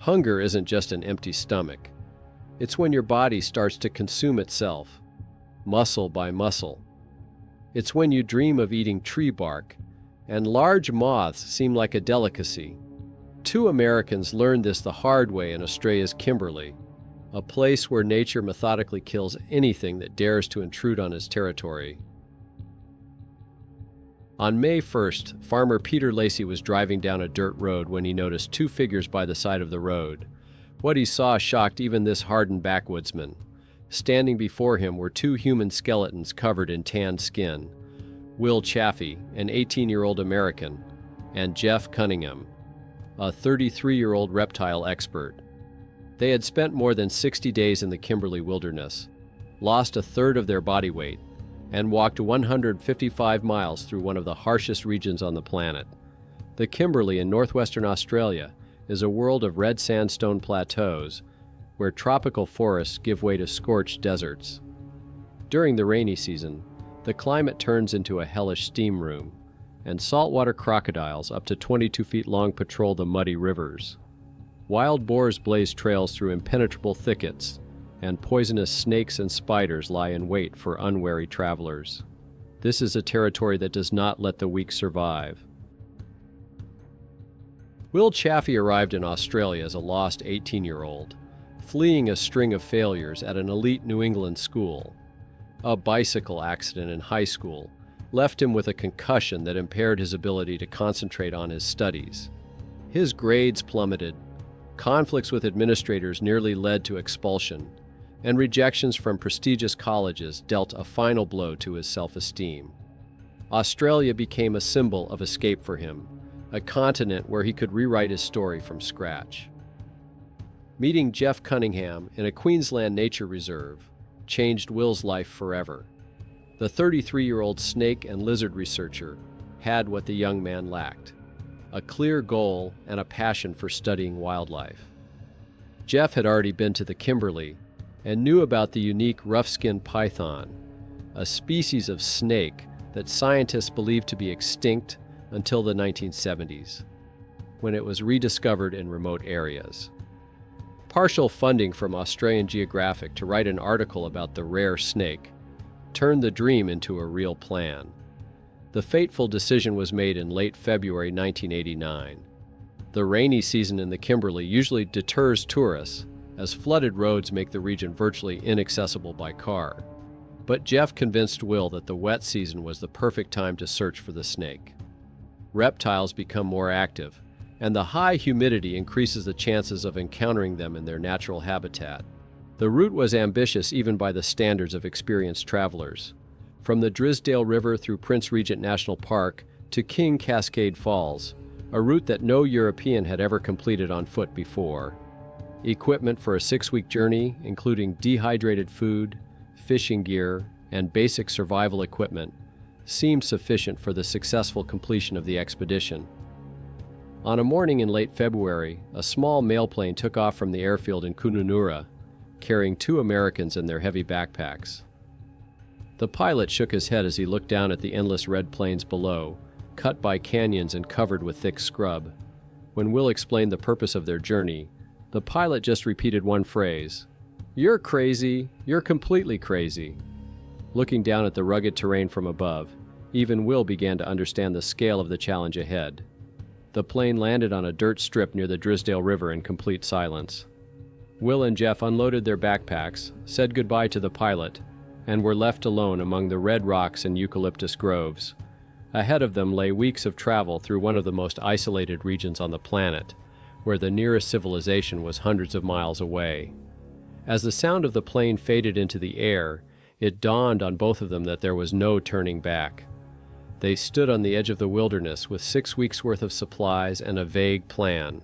Hunger isn't just an empty stomach. It's when your body starts to consume itself, muscle by muscle. It's when you dream of eating tree bark, and large moths seem like a delicacy. Two Americans learned this the hard way in Australia's Kimberley, a place where nature methodically kills anything that dares to intrude on its territory. On May 1st, farmer Peter Lacey was driving down a dirt road when he noticed two figures by the side of the road. What he saw shocked even this hardened backwoodsman. Standing before him were two human skeletons covered in tanned skin: Will Chaffee, an 18-year-old American, and Jeff Cunningham, a 33-year-old reptile expert. They had spent more than 60 days in the Kimberly Wilderness, lost a third of their body weight, and walked 155 miles through one of the harshest regions on the planet. The Kimberley in northwestern Australia is a world of red sandstone plateaus where tropical forests give way to scorched deserts. During the rainy season, the climate turns into a hellish steam room, and saltwater crocodiles up to 22 feet long patrol the muddy rivers. Wild boars blaze trails through impenetrable thickets, and poisonous snakes and spiders lie in wait for unwary travelers. This is a territory that does not let the weak survive. Will Chaffee arrived in Australia as a lost 18-year-old, fleeing a string of failures at an elite New England school. A bicycle accident in high school left him with a concussion that impaired his ability to concentrate on his studies. His grades plummeted, conflicts with administrators nearly led to expulsion, and rejections from prestigious colleges dealt a final blow to his self-esteem. Australia became a symbol of escape for him, a continent where he could rewrite his story from scratch. Meeting Jeff Cunningham in a Queensland nature reserve changed Will's life forever. The 33-year-old snake and lizard researcher had what the young man lacked: a clear goal and a passion for studying wildlife. Jeff had already been to the Kimberley and knew about the unique rough-skinned python, a species of snake that scientists believed to be extinct until the 1970s, when it was rediscovered in remote areas. Partial funding from Australian Geographic to write an article about the rare snake turned the dream into a real plan. The fateful decision was made in late February 1989. The rainy season in the Kimberley usually deters tourists, as flooded roads make the region virtually inaccessible by car. But Jeff convinced Will that the wet season was the perfect time to search for the snake. Reptiles become more active, and the high humidity increases the chances of encountering them in their natural habitat. The route was ambitious even by the standards of experienced travelers. From the Drysdale River through Prince Regent National Park to King Cascade Falls, a route that no European had ever completed on foot before. Equipment for a 6-week journey, including dehydrated food, fishing gear, and basic survival equipment, seemed sufficient for the successful completion of the expedition. On a morning in late February, a small mail plane took off from the airfield in Kununurra, carrying 2 Americans in their heavy backpacks. The pilot shook his head as he looked down at the endless red plains below, cut by canyons and covered with thick scrub. When Will explained the purpose of their journey, the pilot just repeated one phrase: "You're crazy. You're completely crazy." Looking down at the rugged terrain from above, even Will began to understand the scale of the challenge ahead. The plane landed on a dirt strip near the Drysdale River in complete silence. Will and Jeff unloaded their backpacks, said goodbye to the pilot, and were left alone among the red rocks and eucalyptus groves. Ahead of them lay weeks of travel through one of the most isolated regions on the planet, where the nearest civilization was hundreds of miles away. As the sound of the plane faded into the air, it dawned on both of them that there was no turning back. They stood on the edge of the wilderness with 6 weeks' worth of supplies and a vague plan.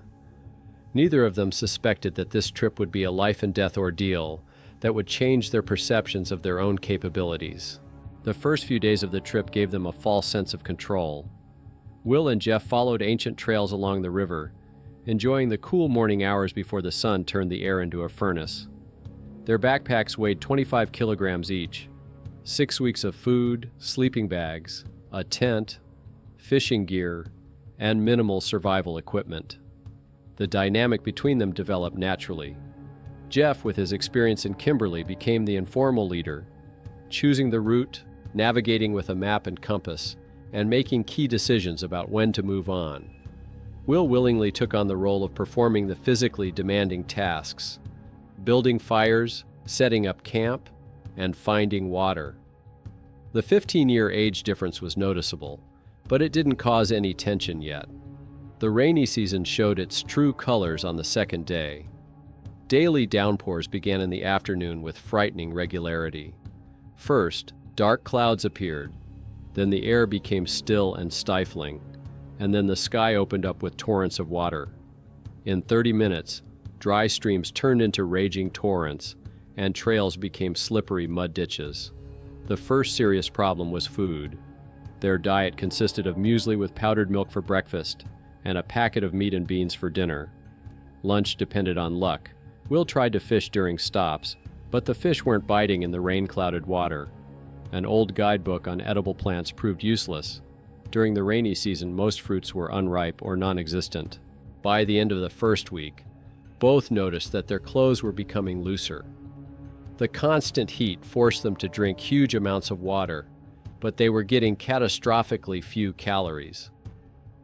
Neither of them suspected that this trip would be a life-and-death ordeal that would change their perceptions of their own capabilities. The first few days of the trip gave them a false sense of control. Will and Jeff followed ancient trails along the river, enjoying the cool morning hours before the sun turned the air into a furnace. Their backpacks weighed 25 kilograms each. 6 weeks of food, sleeping bags, a tent, fishing gear, and minimal survival equipment. The dynamic between them developed naturally. Jeff, with his experience in Kimberly, became the informal leader, choosing the route, navigating with a map and compass, and making key decisions about when to move on. Will willingly took on the role of performing the physically demanding tasks, building fires, setting up camp, and finding water. The 15-year age difference was noticeable, but it didn't cause any tension yet. The rainy season showed its true colors on the second day. Daily downpours began in the afternoon with frightening regularity. First, dark clouds appeared, then the air became still and stifling, and then the sky opened up with torrents of water. In 30 minutes, dry streams turned into raging torrents, and trails became slippery mud ditches. The first serious problem was food. Their diet consisted of muesli with powdered milk for breakfast and a packet of meat and beans for dinner. Lunch depended on luck. Will tried to fish during stops, but the fish weren't biting in the rain-clouded water. An old guidebook on edible plants proved useless. During the rainy season, most fruits were unripe or non-existent. By the end of the first week, both noticed that their clothes were becoming looser. The constant heat forced them to drink huge amounts of water, but they were getting catastrophically few calories.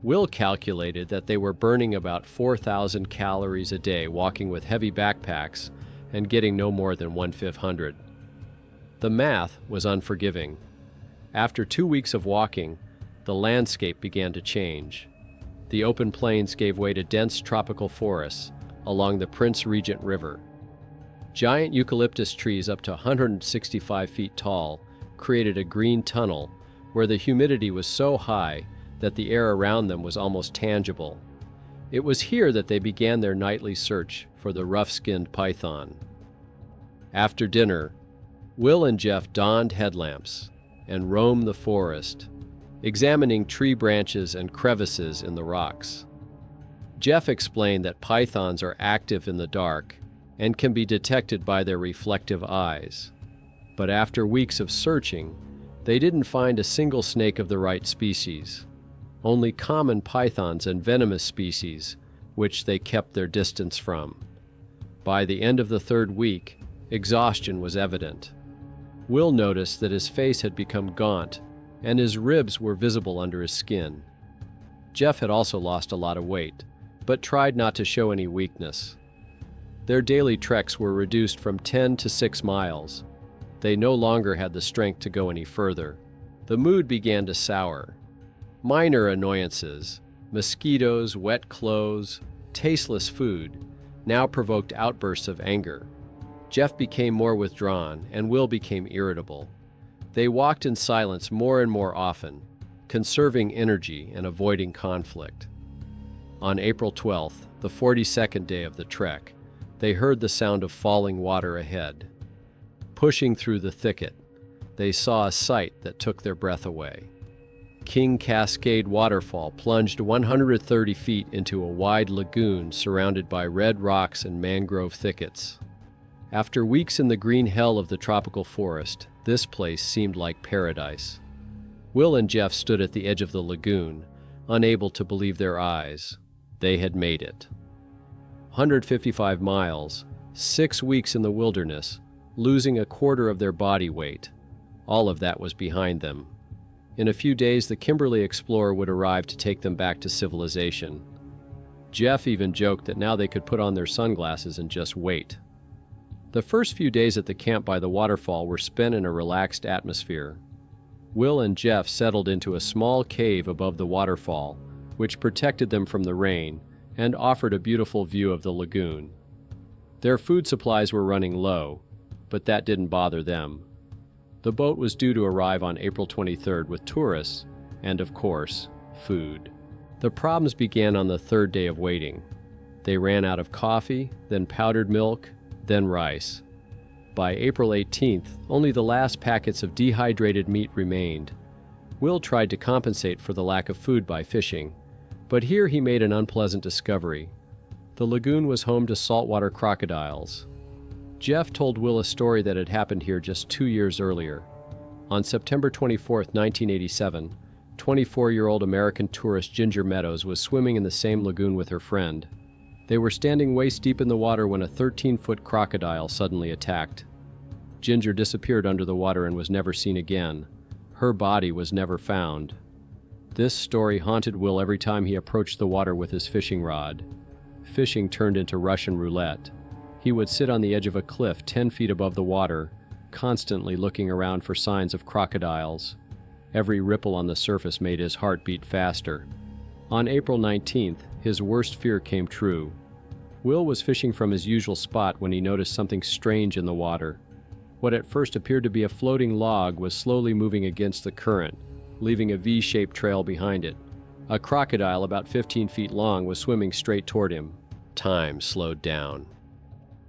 Will calculated that they were burning about 4,000 calories a day walking with heavy backpacks and getting no more than 1/500. The math was unforgiving. After 2 weeks of walking, the landscape began to change. The open plains gave way to dense tropical forests along the Prince Regent River. Giant eucalyptus trees up to 165 feet tall created a green tunnel where the humidity was so high that the air around them was almost tangible. It was here that they began their nightly search for the rough-skinned python. After dinner, Will and Jeff donned headlamps and roamed the forest, examining tree branches and crevices in the rocks. Jeff explained that pythons are active in the dark and can be detected by their reflective eyes. But after weeks of searching, they didn't find a single snake of the right species, only common pythons and venomous species, which they kept their distance from. By the end of the third week, exhaustion was evident. Will noticed that his face had become gaunt, and his ribs were visible under his skin. Jeff had also lost a lot of weight, but tried not to show any weakness. Their daily treks were reduced from 10 to 6 miles. They no longer had the strength to go any further. The mood began to sour. Minor annoyances, mosquitoes, wet clothes, tasteless food, now provoked outbursts of anger. Jeff became more withdrawn, and Will became irritable. They walked in silence more and more often, conserving energy and avoiding conflict. On April 12th, the 42nd day of the trek, they heard the sound of falling water ahead. Pushing through the thicket, they saw a sight that took their breath away. King Cascade Waterfall plunged 130 feet into a wide lagoon surrounded by red rocks and mangrove thickets. After weeks in the green hell of the tropical forest, this place seemed like paradise. Will and Jeff stood at the edge of the lagoon, unable to believe their eyes. They had made it. 155 miles, 6 weeks in the wilderness, losing a quarter of their body weight. All of that was behind them. In a few days, the Kimberly explorer would arrive to take them back to civilization. Jeff even joked that now they could put on their sunglasses and just wait. The first few days at the camp by the waterfall were spent in a relaxed atmosphere. Will and Jeff settled into a small cave above the waterfall, which protected them from the rain and offered a beautiful view of the lagoon. Their food supplies were running low, but that didn't bother them. The boat was due to arrive on April 23rd with tourists and, of course, food. The problems began on the third day of waiting. They ran out of coffee, then powdered milk, then rice. By April 18th, only the last packets of dehydrated meat remained. Will tried to compensate for the lack of food by fishing, but here he made an unpleasant discovery. The lagoon was home to saltwater crocodiles. Jeff told Will a story that had happened here just 2 years earlier. On September 24, 1987, 24-year-old American tourist Ginger Meadows was swimming in the same lagoon with her friend. They were standing waist-deep in the water when a 13-foot crocodile suddenly attacked. Ginger disappeared under the water and was never seen again. Her body was never found. This story haunted Will every time he approached the water with his fishing rod. Fishing turned into Russian roulette. He would sit on the edge of a cliff 10 feet above the water, constantly looking around for signs of crocodiles. Every ripple on the surface made his heart beat faster. On April 19th, his worst fear came true. Will was fishing from his usual spot when he noticed something strange in the water. What at first appeared to be a floating log was slowly moving against the current, leaving a V-shaped trail behind it. A crocodile about 15 feet long was swimming straight toward him. Time slowed down.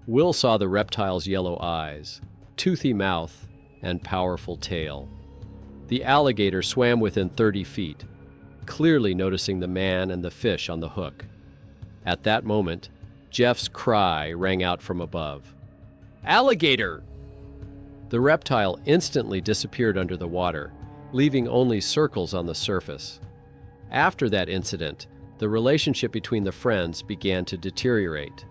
Will saw the reptile's yellow eyes, toothy mouth, and powerful tail. The alligator swam within 30 feet, clearly noticing the man and the fish on the hook. At that moment, Jeff's cry rang out from above. "Alligator!" The reptile instantly disappeared under the water, leaving only circles on the surface. After that incident, the relationship between the friends began to deteriorate.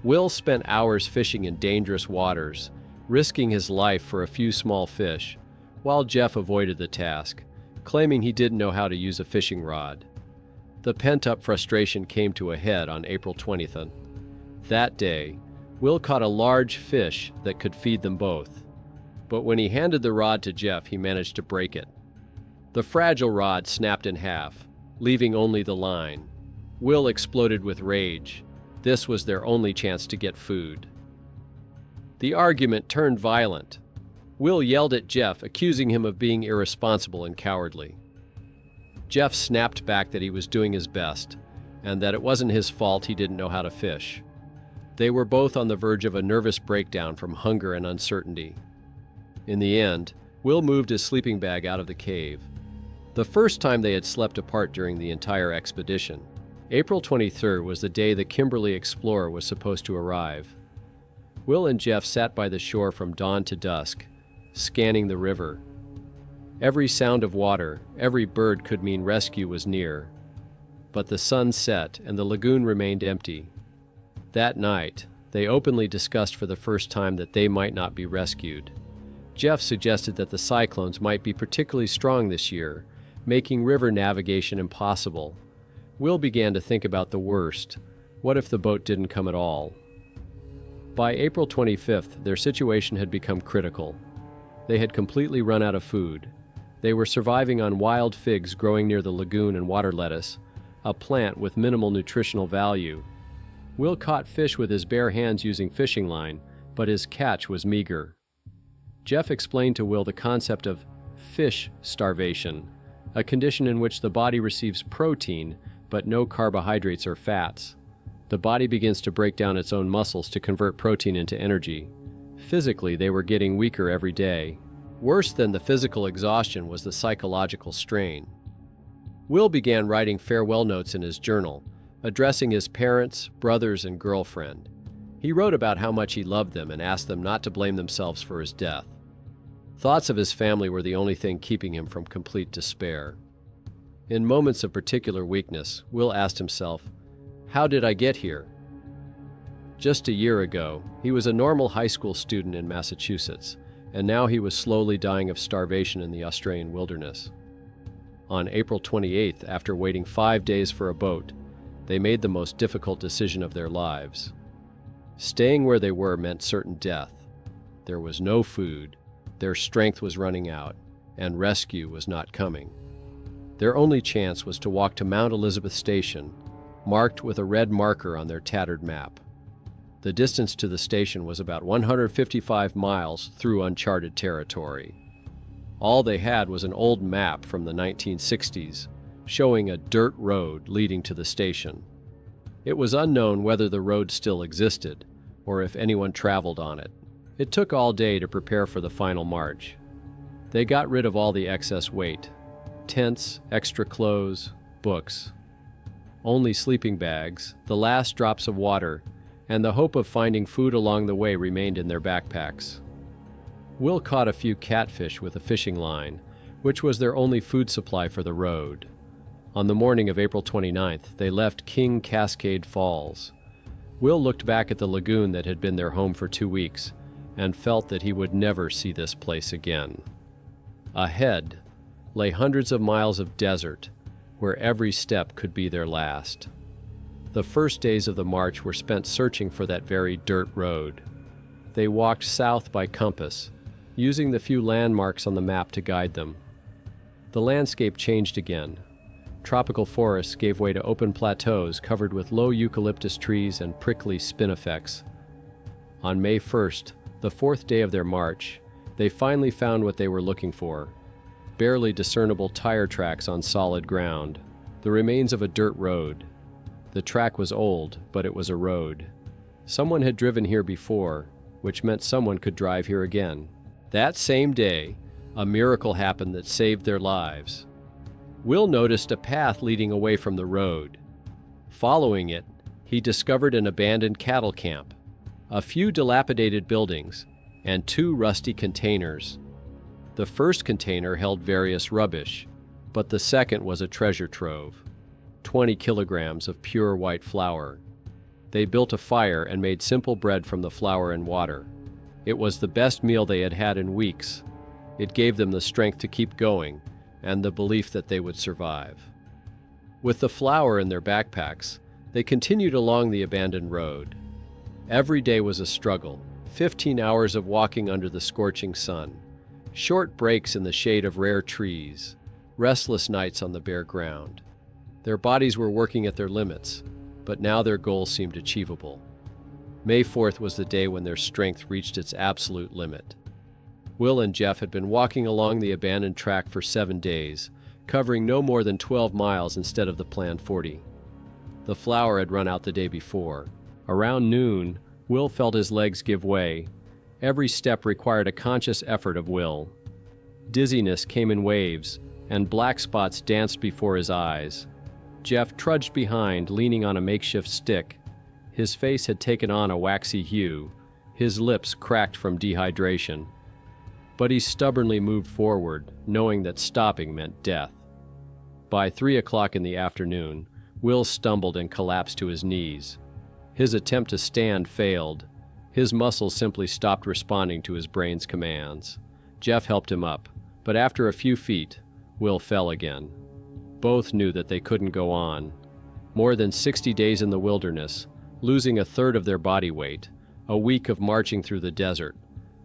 Will spent hours fishing in dangerous waters, risking his life for a few small fish, while Jeff avoided the task, claiming he didn't know how to use a fishing rod. The pent-up frustration came to a head on April 20th. That day, Will caught a large fish that could feed them both. But when he handed the rod to Jeff, he managed to break it. The fragile rod snapped in half, leaving only the line. Will exploded with rage. This was their only chance to get food. The argument turned violent. Will yelled at Jeff, accusing him of being irresponsible and cowardly. Jeff snapped back that he was doing his best, and that it wasn't his fault he didn't know how to fish. They were both on the verge of a nervous breakdown from hunger and uncertainty. In the end, Will moved his sleeping bag out of the cave. The first time they had slept apart during the entire expedition. April 23rd was the day the Kimberly explorer was supposed to arrive. Will and Jeff sat by the shore from dawn to dusk, scanning the river. Every sound of water, every bird could mean rescue was near. But the sun set and the lagoon remained empty. That night, they openly discussed for the first time that they might not be rescued. Jeff suggested that the cyclones might be particularly strong this year, making river navigation impossible. Will began to think about the worst. What if the boat didn't come at all? By April 25th, their situation had become critical. They had completely run out of food. They were surviving on wild figs growing near the lagoon and water lettuce, a plant with minimal nutritional value. Will caught fish with his bare hands using fishing line, but his catch was meager. Jeff explained to Will the concept of fish starvation, a condition in which the body receives protein but no carbohydrates or fats. The body begins to break down its own muscles to convert protein into energy. Physically, they were getting weaker every day. Worse than the physical exhaustion was the psychological strain. Will began writing farewell notes in his journal, addressing his parents, brothers, and girlfriend. He wrote about how much he loved them and asked them not to blame themselves for his death. Thoughts of his family were the only thing keeping him from complete despair. In moments of particular weakness, Will asked himself, "How did I get here?" Just a year ago, he was a normal high school student in Massachusetts, and now he was slowly dying of starvation in the Australian wilderness. On April 28th, after waiting 5 days for a boat, they made the most difficult decision of their lives. Staying where they were meant certain death. There was no food, their strength was running out, and rescue was not coming. Their only chance was to walk to Mount Elizabeth Station, marked with a red marker on their tattered map. The distance to the station was about 155 miles through uncharted territory. All they had was an old map from the 1960s, showing a dirt road leading to the station. It was unknown whether the road still existed, or if anyone traveled on it. It took all day to prepare for the final march. They got rid of all the excess weight: tents, extra clothes, books. Only sleeping bags, the last drops of water, and the hope of finding food along the way remained in their backpacks. Will caught a few catfish with a fishing line, which was their only food supply for the road. On the morning of April 29th, they left King Cascade Falls. Will looked back at the lagoon that had been their home for 2 weeks and felt that he would never see this place again. Ahead lay hundreds of miles of desert where every step could be their last. The first days of the march were spent searching for that very dirt road. They walked south by compass, using the few landmarks on the map to guide them. The landscape changed again. Tropical forests gave way to open plateaus covered with low eucalyptus trees and prickly spinifex. On May 1st, the 4th day of their march, they finally found what they were looking for. Barely discernible tire tracks on solid ground, the remains of a dirt road. The track was old, but it was a road. Someone had driven here before, which meant someone could drive here again. That same day, a miracle happened that saved their lives. Will noticed a path leading away from the road. Following it, he discovered an abandoned cattle camp, a few dilapidated buildings, and 2 rusty containers. The first container held various rubbish, but the second was a treasure trove, 20 kilograms of pure white flour. They built a fire and made simple bread from the flour and water. It was the best meal they had had in weeks. It gave them the strength to keep going and the belief that they would survive. With the flour in their backpacks, they continued along the abandoned road. Every day was a struggle, 15 hours of walking under the scorching sun, short breaks in the shade of rare trees, restless nights on the bare ground. Their bodies were working at their limits, but now their goal seemed achievable. May 4th was the day when their strength reached its absolute limit. Will and Jeff had been walking along the abandoned track for 7 days, covering no more than 12 miles instead of the planned 40. The flour had run out the day before. Around noon, Will felt his legs give way. Every step required a conscious effort of Will. Dizziness came in waves, and black spots danced before his eyes. Jeff trudged behind, leaning on a makeshift stick. His face had taken on a waxy hue, his lips cracked from dehydration. But he stubbornly moved forward, knowing that stopping meant death. By 3 o'clock in the afternoon, Will stumbled and collapsed to his knees. His attempt to stand failed. His muscles simply stopped responding to his brain's commands. Jeff helped him up, but after a few feet, Will fell again. Both knew that they couldn't go on. More than 60 days in the wilderness, losing a third of their body weight, a week of marching through the desert.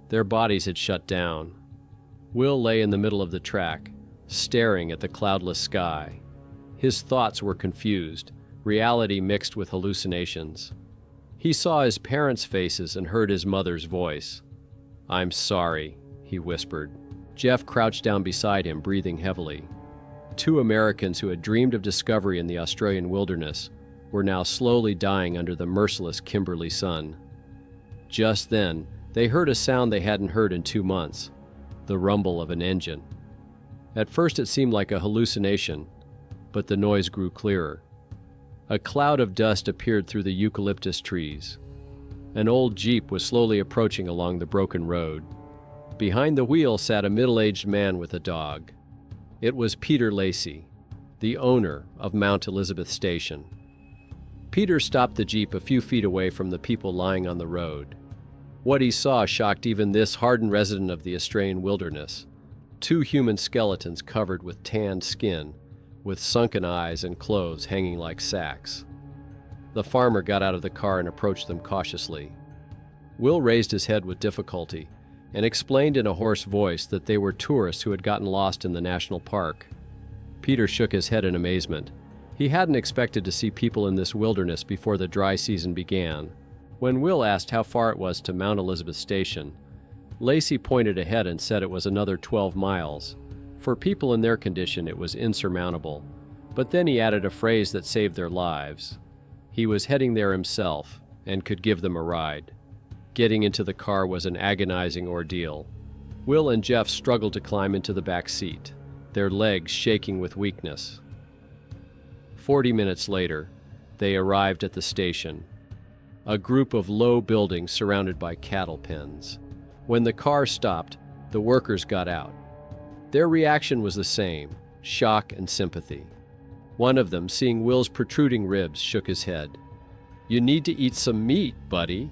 Their bodies had shut down. Will lay in the middle of the track, staring at the cloudless sky. His thoughts were confused, reality mixed with hallucinations. He saw his parents' faces and heard his mother's voice. "I'm sorry," he whispered. Jeff crouched down beside him, breathing heavily. 2 Americans who had dreamed of discovery in the Australian wilderness were now slowly dying under the merciless Kimberly sun. Just then, they heard a sound they hadn't heard in 2 months, the rumble of an engine. At first it seemed like a hallucination, but the noise grew clearer. A cloud of dust appeared through the eucalyptus trees. An old Jeep was slowly approaching along the broken road. Behind the wheel sat a middle-aged man with a dog. It was Peter Lacey, the owner of Mount Elizabeth Station. Peter stopped the Jeep a few feet away from the people lying on the road. What he saw shocked even this hardened resident of the Australian wilderness. 2 human skeletons covered with tanned skin, with sunken eyes and clothes hanging like sacks. The farmer got out of the car and approached them cautiously. Will raised his head with difficulty and explained in a hoarse voice that they were tourists who had gotten lost in the national park. Peter shook his head in amazement. He hadn't expected to see people in this wilderness before the dry season began. When Will asked how far it was to Mount Elizabeth Station, Lacey pointed ahead and said it was another 12 miles. For people in their condition, it was insurmountable. But then he added a phrase that saved their lives. He was heading there himself and could give them a ride. Getting into the car was an agonizing ordeal. Will and Jeff struggled to climb into the back seat, their legs shaking with weakness. 40 minutes later, they arrived at the station. A group of low buildings surrounded by cattle pens. When the car stopped, the workers got out. Their reaction was the same, shock and sympathy. One of them, seeing Will's protruding ribs, shook his head. You need to eat some meat, buddy."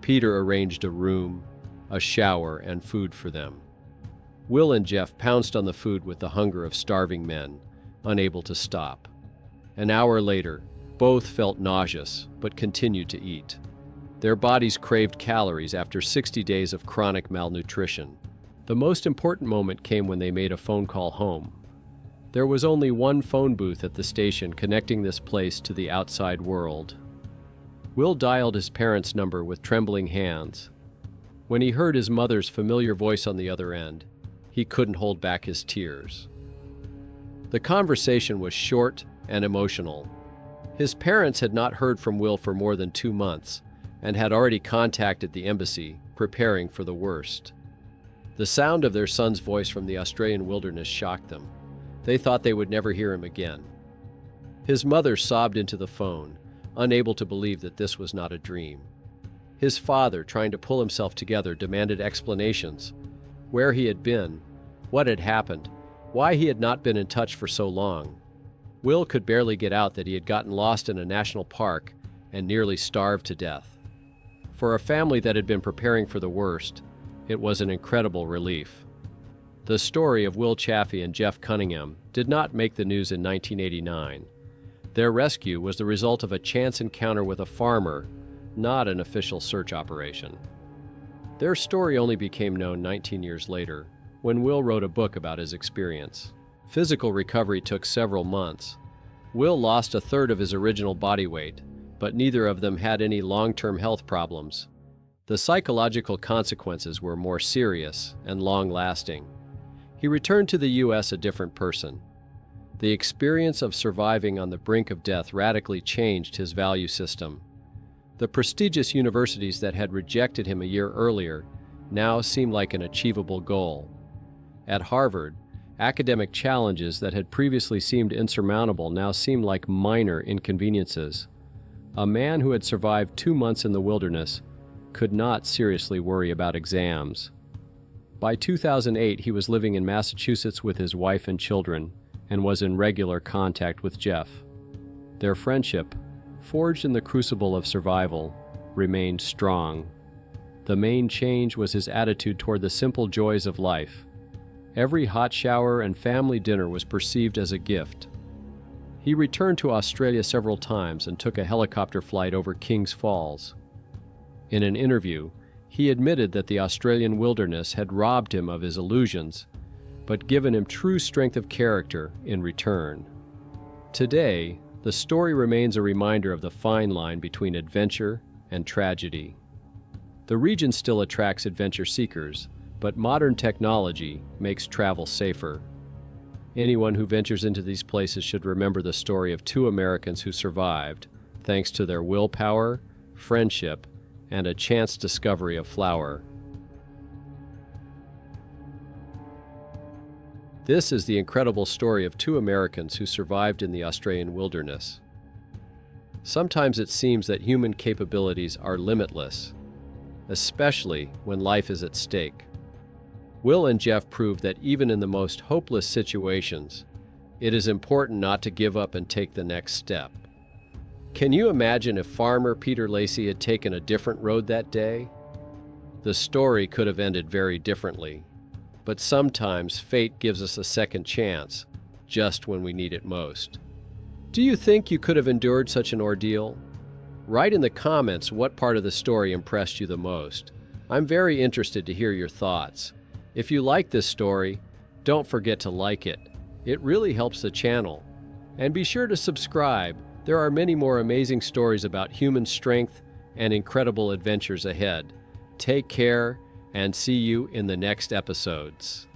Peter arranged a room, a shower, and food for them. Will and Jeff pounced on the food with the hunger of starving men, unable to stop. An hour later, both felt nauseous, but continued to eat. Their bodies craved calories after 60 days of chronic malnutrition. The most important moment came when they made a phone call home. There was only one phone booth at the station connecting this place to the outside world. Will dialed his parents' number with trembling hands. When he heard his mother's familiar voice on the other end, he couldn't hold back his tears. The conversation was short and emotional. His parents had not heard from Will for more than 2 months and had already contacted the embassy, preparing for the worst. The sound of their son's voice from the Australian wilderness shocked them. They thought they would never hear him again. His mother sobbed into the phone, unable to believe that this was not a dream. His father, trying to pull himself together, demanded explanations. Where he had been, what had happened, why he had not been in touch for so long. Will could barely get out that he had gotten lost in a national park and nearly starved to death. For a family that had been preparing for the worst, it was an incredible relief. The story of Will Chaffee and Jeff Cunningham did not make the news in 1989. Their rescue was the result of a chance encounter with a farmer, not an official search operation. Their story only became known 19 years later, when Will wrote a book about his experience. Physical recovery took several months. Will lost a third of his original body weight, but neither of them had any long-term health problems. The psychological consequences were more serious and long-lasting. He returned to the U.S. a different person. The experience of surviving on the brink of death radically changed his value system. The prestigious universities that had rejected him a year earlier now seemed like an achievable goal. At Harvard, academic challenges that had previously seemed insurmountable now seemed like minor inconveniences. A man who had survived 2 months in the wilderness could not seriously worry about exams. By 2008, he was living in Massachusetts with his wife and children and was in regular contact with Jeff. Their friendship, forged in the crucible of survival, remained strong. The main change was his attitude toward the simple joys of life. Every hot shower and family dinner was perceived as a gift. He returned to Australia several times and took a helicopter flight over Kings Falls. In an interview, he admitted that the Australian wilderness had robbed him of his illusions, but given him true strength of character in return. Today, the story remains a reminder of the fine line between adventure and tragedy. The region still attracts adventure seekers, but modern technology makes travel safer. Anyone who ventures into these places should remember the story of 2 Americans who survived, thanks to their willpower, friendship, and a chance discovery of flour. This is the incredible story of 2 Americans who survived in the Australian wilderness. Sometimes it seems that human capabilities are limitless, especially when life is at stake. Will and Jeff proved that even in the most hopeless situations, it is important not to give up and take the next step. Can you imagine if farmer Peter Lacey had taken a different road that day? The story could have ended very differently, but sometimes fate gives us a second chance, just when we need it most. Do you think you could have endured such an ordeal? Write in the comments what part of the story impressed you the most. I'm very interested to hear your thoughts. If you like this story, don't forget to like it. It really helps the channel. And be sure to subscribe. There are many more amazing stories about human strength and incredible adventures ahead. Take care and see you in the next episodes.